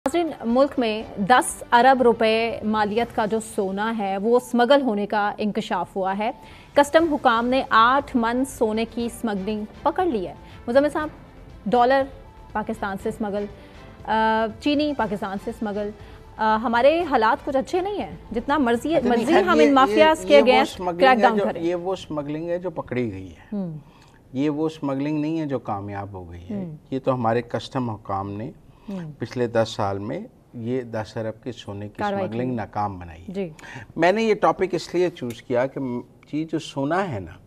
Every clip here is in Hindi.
नाज़रीन, मुल्क में 10 अरब रुपए मालियत का जो सोना है वो स्मगल होने का इंकशाफ हुआ है। कस्टम हुकाम ने 8 मन सोने की स्मगलिंग पकड़ ली है। मुज़म्मिल साहब, डॉलर पाकिस्तान से स्मगल, चीनी पाकिस्तान से स्मगल, हमारे हालात कुछ अच्छे नहीं है। जितना मर्जी हम इन माफियाज के अगेंस्ट क्रैकडाउन करें। ये वो स्मगलिंग है जो पकड़ी गई है, ये वो स्मगलिंग नहीं है जो कामयाब हो गई है। ये तो हमारे कस्टम हुकाम ने पिछले 10 साल में ये 10 अरब के सोने की स्मगलिंग नाकाम बनाई है। मैंने ये टॉपिक इसलिए चूज किया कि ये जो सोना है ना,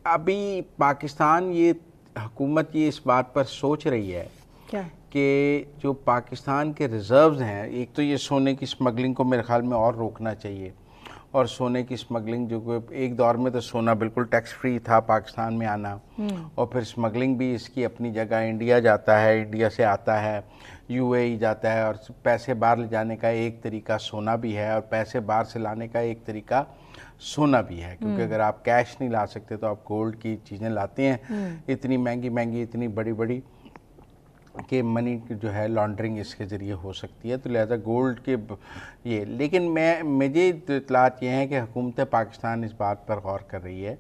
अभी पाकिस्तान, ये हुकूमत ये इस बात पर सोच रही है कि जो पाकिस्तान के रिजर्व्स हैं, एक तो ये सोने की स्मगलिंग को मेरे ख्याल में और रोकना चाहिए। और सोने की स्मगलिंग, जो एक दौर में तो सोना बिल्कुल टैक्स फ्री था पाकिस्तान में आना, और फिर स्मगलिंग भी इसकी अपनी जगह, इंडिया जाता है, इंडिया से आता है, यूएई जाता है, और पैसे बाहर ले जाने का एक तरीका सोना भी है और पैसे बाहर से लाने का एक तरीका सोना भी है। क्योंकि अगर आप कैश नहीं ला सकते तो आप गोल्ड की चीज़ें लाते हैं, इतनी महंगी महंगी, इतनी बड़ी बड़ी कि मनी जो है लॉन्ड्रिंग इसके ज़रिए हो सकती है, तो लिहाजा गोल्ड के ये। लेकिन मुझे इत्तलात ये हैं कि हुकूमत पाकिस्तान इस बात पर गौर कर रही है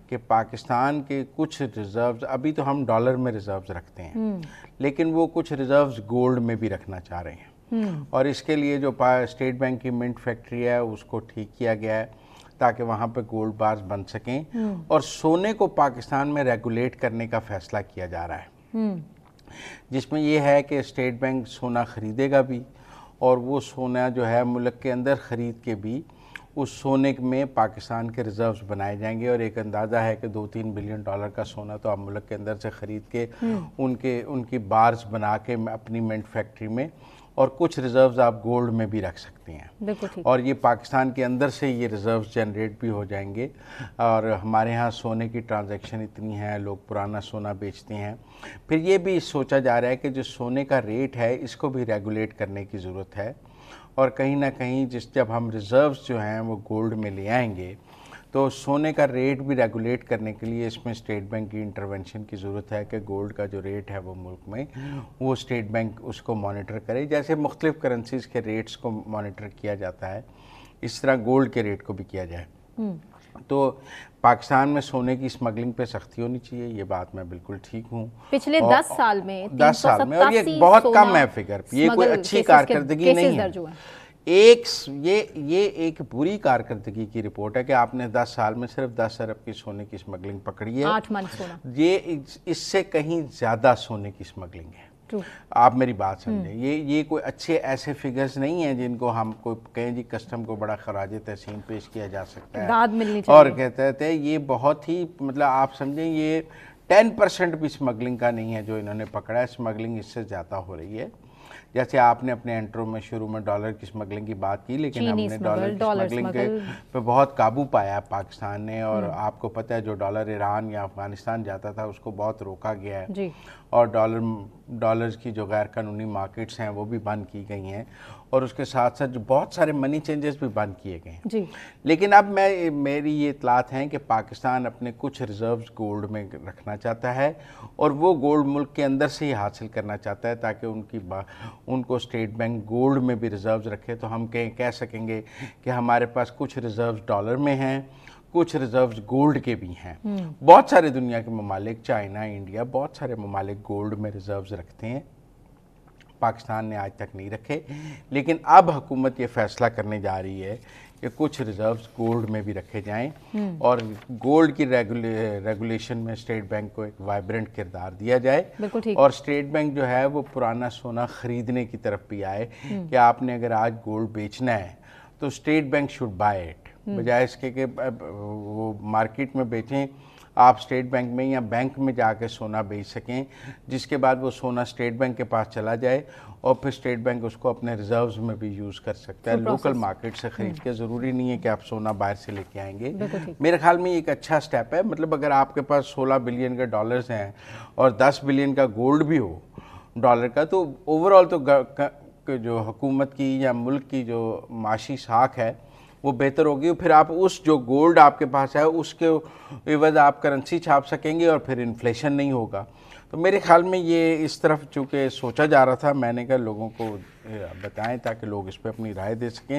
कि पाकिस्तान के कुछ रिज़र्व्स, अभी तो हम डॉलर में रिज़र्व्स रखते हैं, लेकिन वो कुछ रिज़र्व्स गोल्ड में भी रखना चाह रहे हैं। और इसके लिए जो स्टेट बैंक की मिंट फैक्ट्री है उसको ठीक किया गया है ताकि वहाँ पे गोल्ड बार्स बन सकें। और सोने को पाकिस्तान में रेगुलेट करने का फैसला किया जा रहा है, जिसमें यह है कि स्टेट बैंक सोना ख़रीदेगा भी, और वो सोना जो है मुल्क के अंदर ख़रीद के भी उस सोने में पाकिस्तान के रिज़र्व्स बनाए जाएंगे। और एक अंदाज़ा है कि 2-3 बिलियन डॉलर का सोना तो आप मुल्क के अंदर से ख़रीद के उनकी बार्स बना के अपनी मिंट फैक्ट्री में, और कुछ रिज़र्व्स आप गोल्ड में भी रख सकते हैं। और ये पाकिस्तान के अंदर से ये रिज़र्व्स जनरेट भी हो जाएंगे। और हमारे यहाँ सोने की ट्रांजैक्शन इतनी है, लोग पुराना सोना बेचते हैं। फिर ये भी सोचा जा रहा है कि जो सोने का रेट है इसको भी रेगुलेट करने की ज़रूरत है। और कहीं ना कहीं जब हम रिज़र्व्स जो हैं वो गोल्ड में ले आएंगे तो सोने का रेट भी रेगुलेट करने के लिए इसमें स्टेट बैंक की इंटरवेंशन की ज़रूरत है कि गोल्ड का जो रेट है वो मुल्क में, वो स्टेट बैंक उसको मॉनिटर करे। जैसे मुख्तलिफ करेंसीज़ के रेट्स को मॉनिटर किया जाता है, इस तरह गोल्ड के रेट को भी किया जाए। तो पाकिस्तान में सोने की स्मगलिंग पे सख्ती होनी चाहिए, ये बात मैं बिल्कुल ठीक हूँ। पिछले 10 साल में 10 साल में, और ये बहुत कम है फिगर, ये कोई अच्छी कारकर्दगी नहीं है। ये एक बुरी कारकर्दगी की रिपोर्ट है कि आपने 10 साल में सिर्फ 10 अरब की सोने की स्मगलिंग पकड़ी है। 8 मन सोना, ये इससे कहीं ज़्यादा सोने की स्मगलिंग है। आप मेरी बात समझें, ये कोई अच्छे ऐसे फिगर्स नहीं हैं जिनको हम कोई कहें जी कस्टम को बड़ा खराज तहसीन पेश किया जा सकता है, दाद मिलनी चाहिए। और कहते थे ये बहुत ही, मतलब आप समझें ये 10% भी स्मगलिंग का नहीं है जो इन्होंने पकड़ा है। स्मगलिंग इससे ज़्यादा हो रही है। जैसे आपने अपने इंट्रो में शुरू में डॉलर की स्मगलिंग की बात की, लेकिन हमने डॉलर की स्मगलिंग पे बहुत काबू पाया पाकिस्तान ने। और आपको पता है जो डॉलर ईरान या अफगानिस्तान जाता था उसको बहुत रोका गया है, और डॉलर्स की जो गैर कानूनी मार्केट्स हैं वो भी बंद की गई हैं, और उसके साथ साथ जो बहुत सारे मनी चेंजेस भी बंद किए गए हैं। लेकिन अब मेरी ये इत्तलात हैं कि पाकिस्तान अपने कुछ रिज़र्व्स गोल्ड में रखना चाहता है, और वो गोल्ड मुल्क के अंदर से ही हासिल करना चाहता है ताकि उनको स्टेट बैंक गोल्ड में भी रिज़र्व्स रखे। तो हम कह सकेंगे कि हमारे पास कुछ रिज़र्व्स डॉलर में हैं, कुछ रिज़र्व्स गोल्ड के भी हैं। बहुत सारे दुनिया के ममालिक, चाइना, इंडिया, बहुत सारे ममालिक गोल्ड में रिज़र्व्स रखते हैं। पाकिस्तान ने आज तक नहीं रखे, लेकिन अब हुकूमत ये फैसला करने जा रही है कि कुछ रिज़र्व्स गोल्ड में भी रखे जाएं, और गोल्ड की रेगुलेशन में स्टेट बैंक को एक वाइब्रेंट किरदार दिया जाए। और स्टेट बैंक जो है वो पुराना सोना ख़रीदने की तरफ भी आए कि आपने अगर आज गोल्ड बेचना है तो state bank should buy it, बजाय इसके कि वो मार्केट में बेचें। आप स्टेट बैंक में या बैंक में जाके सोना बेच सकें, जिसके बाद वो सोना स्टेट बैंक के पास चला जाए, और फिर स्टेट बैंक उसको अपने रिजर्व्स में भी यूज़ कर सकता है, लोकल मार्केट से ख़रीद के। ज़रूरी नहीं है कि आप सोना बाहर से लेके आएंगे। मेरे ख्याल में एक अच्छा स्टेप है। मतलब अगर आपके पास 16 बिलियन के डॉलर्स हैं और 10 बिलियन का गोल्ड भी हो डॉलर का, तो ओवरऑल तो जो हुकूमत की या मुल्क की जो माशी साख है वो बेहतर होगी। फिर आप उस जो गोल्ड आपके पास है उसके एवज आप करेंसी छाप सकेंगे, और फिर इन्फ्लेशन नहीं होगा। तो मेरे ख्याल में ये इस तरफ चूँकि सोचा जा रहा था, मैंने कहा लोगों को बताएं ताकि लोग इस पर अपनी राय दे सकें।